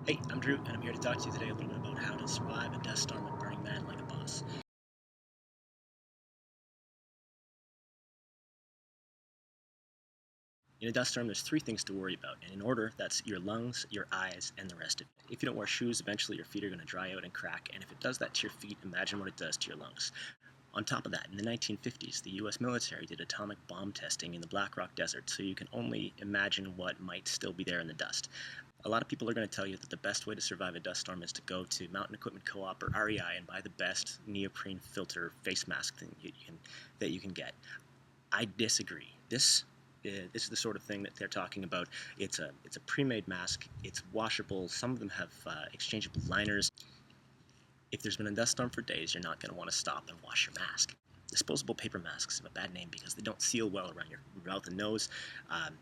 Hey, I'm Drew, and I'm here to talk to you today a little bit about how to survive a dust storm at Burning Man like a boss. In a dust storm, there's three things to worry about, and in order, that's your lungs, your eyes, and the rest of it. If you don't wear shoes, eventually your feet are going to dry out and crack, and if it does that to your feet, imagine what it does to your lungs. On top of that, in the 1950s, the US military did atomic bomb testing in the Black Rock Desert, so you can only imagine what might still be there in the dust. A lot of people are going to tell you that the best way to survive a dust storm is to go to Mountain Equipment Co-op or REI and buy the best neoprene filter face mask that you can get. I disagree. This is the sort of thing that they're talking about. It's a pre-made mask. It's washable. Some of them have exchangeable liners. If there's been a dust storm for days, you're not going to want to stop and wash your mask. Disposable paper masks have a bad name because they don't seal well around your mouth and nose.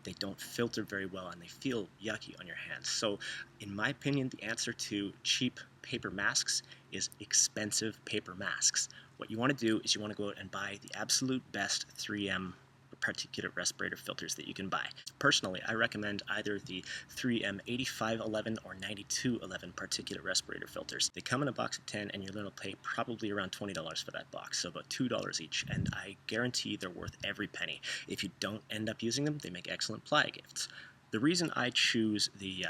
They don't filter very well, and they feel yucky on your hands. So, in my opinion, the answer to cheap paper masks is expensive paper masks. What you want to do is you want to go out and buy the absolute best 3M particulate respirator filters that you can buy. Personally, I recommend either the 3M 8511 or 9211 particulate respirator filters. They come in a box of 10 and you're going to pay probably around $20 for that box, so about $2 each, and I guarantee they're worth every penny. If you don't end up using them, they make excellent playa gifts. The reason I choose the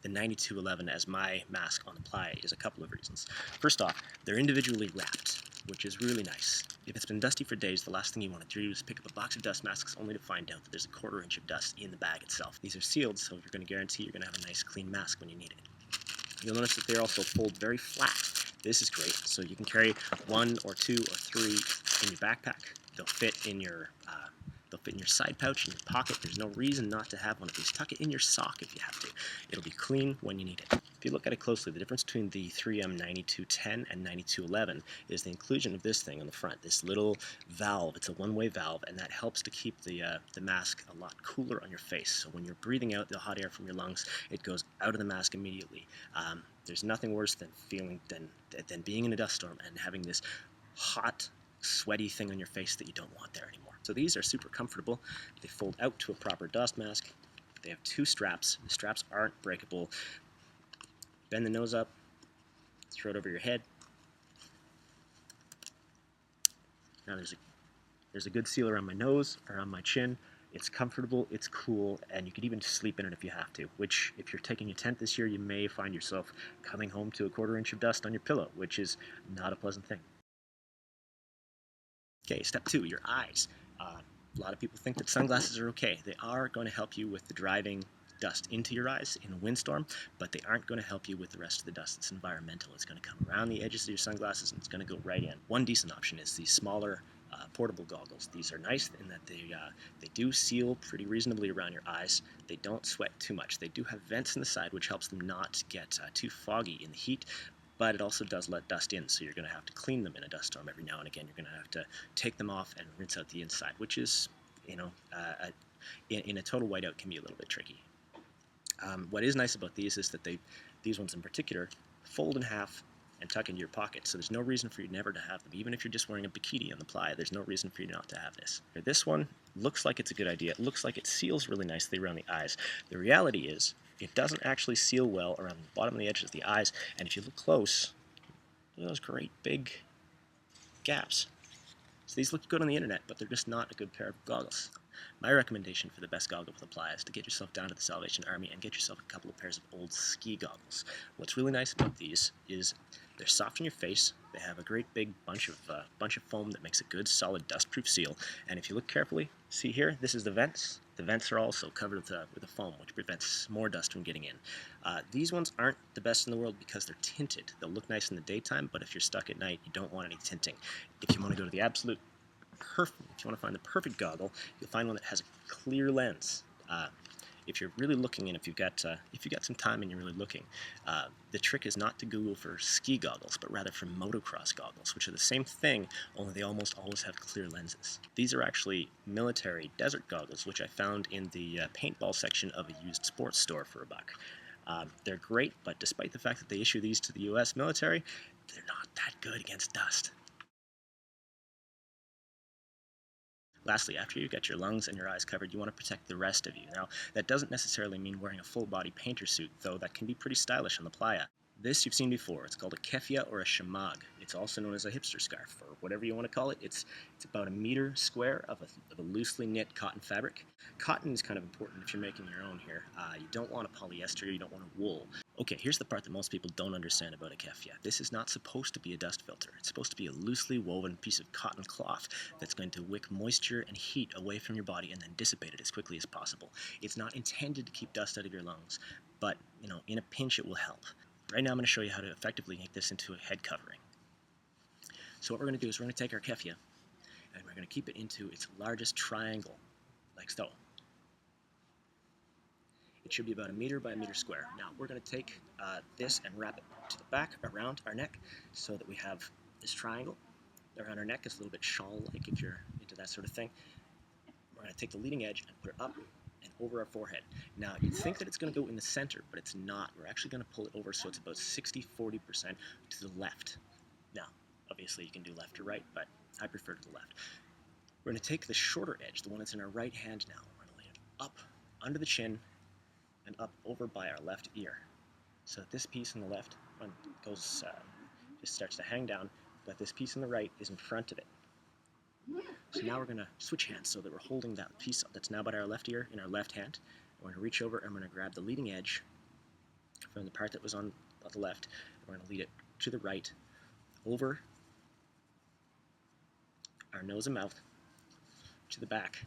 9211 as my mask on the playa is a couple of reasons. First off, they're individually wrapped, which is really nice. If it's been dusty for days, the last thing you want to do is pick up a box of dust masks only to find out that there's a quarter-inch of dust in the bag itself. These are sealed, so you're going to guarantee you're going to have a nice clean mask when you need it. You'll notice that they also fold very flat. This is great, so you can carry one or two or three in your backpack. They'll fit in your side pouch, in your pocket. There's no reason not to have one of these. Tuck it in your sock if you have to. It'll be clean when you need it. If you look at it closely, the difference between the 3M 9210 and 9211 is the inclusion of this thing on the front, this little valve. It's a one-way valve, and that helps to keep the mask a lot cooler on your face. So when you're breathing out the hot air from your lungs, it goes out of the mask immediately. There's nothing worse than being in a dust storm and having this hot, sweaty thing on your face that you don't want there anymore. So these are super comfortable. They fold out to a proper dust mask. They have two straps. The straps aren't breakable. Bend the nose up, throw it over your head. Now there's a good seal around my nose, around my chin. It's comfortable, it's cool, and you could even sleep in it if you have to, which, if you're taking a tent this year, you may find yourself coming home to a quarter-inch of dust on your pillow, which is not a pleasant thing. Okay, step two, your eyes. A lot of people think that sunglasses are okay. They are going to help you with the driving dust into your eyes in a windstorm, but they aren't going to help you with the rest of the dust that's environmental. It's going to come around the edges of your sunglasses and it's going to go right in. One decent option is these smaller portable goggles. These are nice in that they do seal pretty reasonably around your eyes. They don't sweat too much. They do have vents in the side, which helps them not get too foggy in the heat, but it also does let dust in, so you're going to have to clean them in a dust storm every now and again. You're going to have to take them off and rinse out the inside, which is, in a total whiteout can be a little bit tricky. What is nice about these is that these ones in particular, fold in half and tuck into your pocket, so there's no reason for you never to have them. Even if you're just wearing a bikini on the playa, there's no reason for you not to have this. This one looks like it's a good idea. It looks like it seals really nicely around the eyes. The reality is, it doesn't actually seal well around the bottom of the edges of the eyes, and if you look close, look at those great big gaps. So these look good on the internet, but they're just not a good pair of goggles. My recommendation for the best goggle for the playa is to get yourself down to the Salvation Army and get yourself a couple of pairs of old ski goggles. What's really nice about these is they're soft on your face. They have a great big bunch of foam that makes a good solid dust-proof seal. And if you look carefully, see here, this is the vents. The vents are also covered with a foam, which prevents more dust from getting in. These ones aren't the best in the world because they're tinted. They'll look nice in the daytime, but if you're stuck at night, you don't want any tinting. If you want to go to the absolute perfect, if you want to find the perfect goggle, you'll find one that has a clear lens. If you're really looking, and if you've got some time and you're really looking, the trick is not to Google for ski goggles, but rather for motocross goggles, which are the same thing, only they almost always have clear lenses. These are actually military desert goggles, which I found in the paintball section of a used sports store for $1. They're great, but despite the fact that they issue these to the US military, they're not that good against dust. Lastly, after you've got your lungs and your eyes covered, you want to protect the rest of you. Now, that doesn't necessarily mean wearing a full body painter suit, though that can be pretty stylish on the playa. This you've seen before. It's called a keffiyeh or a shamag. It's also known as a hipster scarf, or whatever you want to call it. It's about a meter square of a loosely knit cotton fabric. Cotton is kind of important if you're making your own here. You don't want a polyester, you don't want a wool. Okay, here's the part that most people don't understand about a keffiyeh. This is not supposed to be a dust filter. It's supposed to be a loosely woven piece of cotton cloth that's going to wick moisture and heat away from your body and then dissipate it as quickly as possible. It's not intended to keep dust out of your lungs, but, in a pinch it will help. Right now I'm going to show you how to effectively make this into a head covering. So what we're going to do is we're going to take our keffiyeh and we're going to keep it into its largest triangle, like so. It should be about a meter by a meter square. Now we're going to take this and wrap it to the back around our neck so that we have this triangle around our neck. It's a little bit shawl-like if you're into that sort of thing. We're going to take the leading edge and put it up and over our forehead. Now, you'd think that it's going to go in the center, but it's not. We're actually going to pull it over so it's about 60-40% to the left. Now, obviously you can do left or right, but I prefer to the left. We're going to take the shorter edge, the one that's in our right hand now. We're going to lay it up under the chin and up over by our left ear. So that this piece on the left goes, just starts to hang down, but this piece on the right is in front of it. So now we're going to switch hands so that we're holding that piece that's now by our left ear in our left hand. We're going to reach over and we're going to grab the leading edge from the part that was on the left. We're going to lead it to the right, over our nose and mouth, to the back,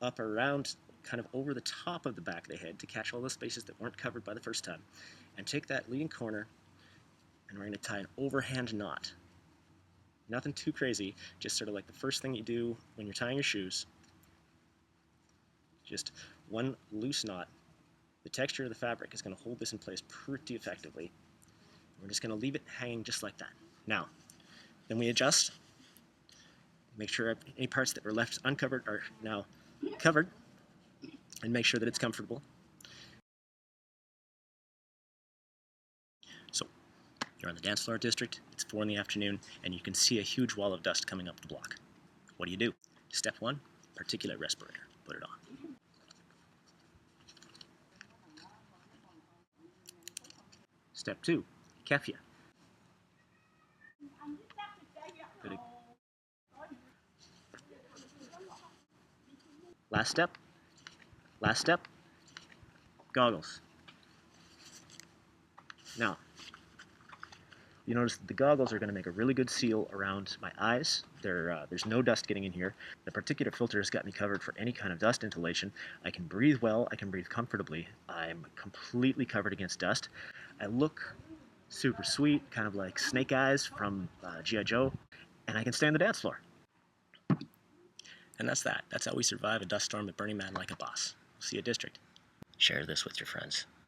up around, kind of over the top of the back of the head to catch all the spaces that weren't covered by the first time. And take that leading corner and we're going to tie an overhand knot. Nothing too crazy, just sort of like the first thing you do when you're tying your shoes. Just one loose knot. The texture of the fabric is going to hold this in place pretty effectively. We're just going to leave it hanging just like that. Now, then we adjust. Make sure any parts that were left uncovered are now covered, and make sure that it's comfortable. So, you're on the dance floor district, it's 4 in the afternoon, and you can see a huge wall of dust coming up the block. What do? Step 1, particulate respirator. Put it on. Step 2, keffiyeh. Last step, goggles. Now, you notice that the goggles are going to make a really good seal around my eyes. There's no dust getting in here. The particulate filter has got me covered for any kind of dust inhalation. I can breathe well. I can breathe comfortably. I'm completely covered against dust. I look super sweet, kind of like Snake Eyes from G.I. Joe, and I can stay on the dance floor. And that's that. That's how we survive a dust storm at Burning Man like a boss. See you, district. Share this with your friends.